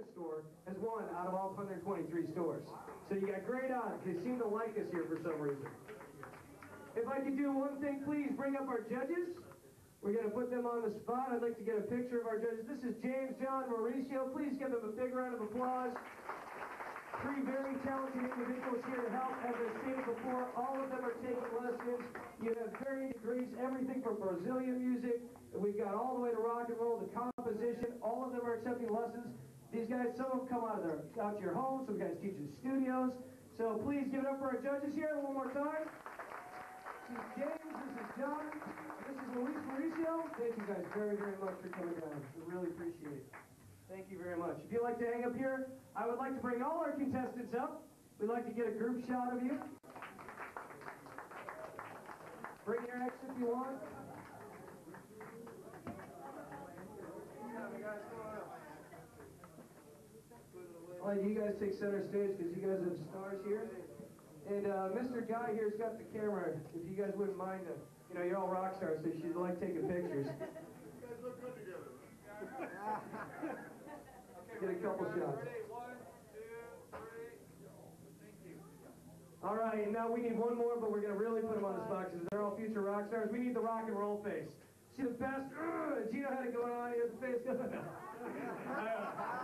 Arena store has won out of all 123 stores. So you got great odds. They seem to like us here for some reason. If I could do one thing, please bring up our judges. We're going to put them on the spot. I'd like to get a picture of our judges. This is James, John, Mauricio. Please give them a big round of applause. Three very talented individuals here to help. As I stated before, all of them are taking lessons. You have varying degrees, everything from Brazilian music. We've got all the way to rock and roll, to composition. All of them are accepting lessons. These guys, some of them come out to your home. Some guys teach in studios. So please give it up for our judges here one more time. This is James, this is John, this is Luis Mauricio. Thank you guys very, very much for coming down. We really appreciate it. Thank you very much. If you'd like to hang up here, I would like to bring all our contestants up. We'd like to get a group shot of you. Bring your ex if you want. I'll let you guys take center stage because you guys are the stars here. And Mr. Guy here's got the camera. If you guys wouldn't mind, you know, you're all rock stars, so you should like taking pictures. You guys look good together. Get a couple shots. Ready? 1, 2, 3. Thank you. All right, and now we need one more, but we're going to really put them on the spot because they're all future rock stars. We need the rock and roll face. See the best? Gino had it going on. He has the face going on.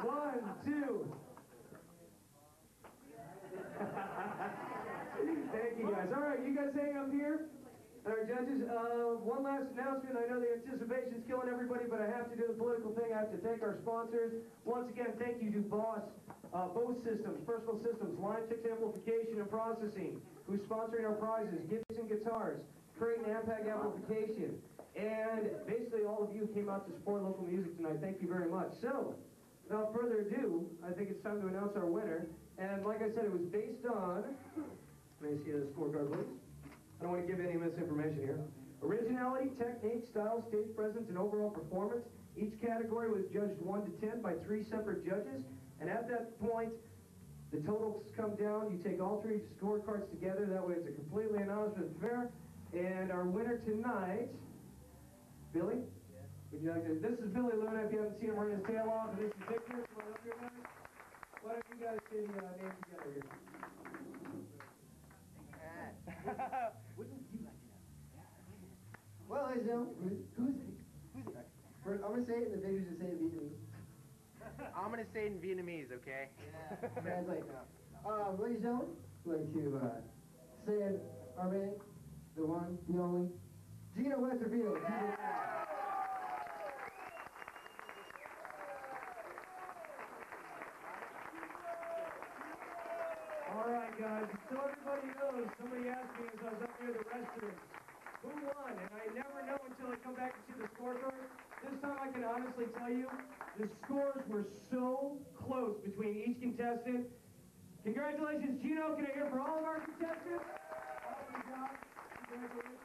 1, 2. Thank you guys. All right, you guys hang up here. Our judges, one last announcement. I know the anticipation's killing everybody, but I have to do the political thing. I have to thank our sponsors. Once again, thank you to Bose Systems, Personal Systems, Line 6 Amplification and Processing, who's sponsoring our prizes, Gibson Guitars, Creighton Ampeg Amplification, and basically all of you came out to support local music tonight. Thank you very much. So, without further ado, I think it's time to announce our winner. And like I said, it was based on, may I see the scorecard, please? I don't want to give any misinformation here. Originality, technique, style, stage presence, and overall performance. Each category was judged 1 to 10 by 3 separate judges. And at that point, the totals come down. You take all 3 scorecards together. That way it's a completely anonymous and fair. And our winner tonight, Billy? Yeah. Would you like to? This is Billy Luna. If you haven't seen him, run his tail off. And this is Victor. Come on up here, guys. Why don't you guys say the names together here? Wouldn't you like to know? Well, ladies and gentlemen, who's it? First, I'm going to say it, and the Victor's going to say it in Vietnamese. I'm going to say it in Vietnamese, okay? Yeah. Translate now. Ladies and gentlemen, I'd like to say it, our man, the one, the only, Gino Westerfield. All right, guys, so everybody knows, somebody asked me as I was up near the restrooms, who won? And I never know until I come back and see the scorecard. This time I can honestly tell you, the scores were so close between each contestant. Congratulations, Gino. Can I hear for all of our contestants? Awesome job. Congratulations.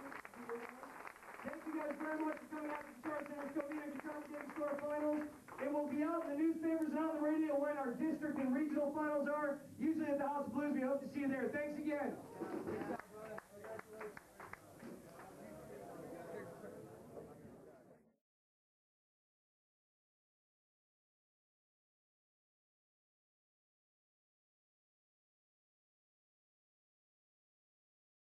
Thank you guys very much for coming out to the Guitar Center Covina Guitar Game Store Finals. It will be out in the newspapers and on the radio when our district and regional finals are, usually at the House of Blues. We hope to see you there. Thanks again.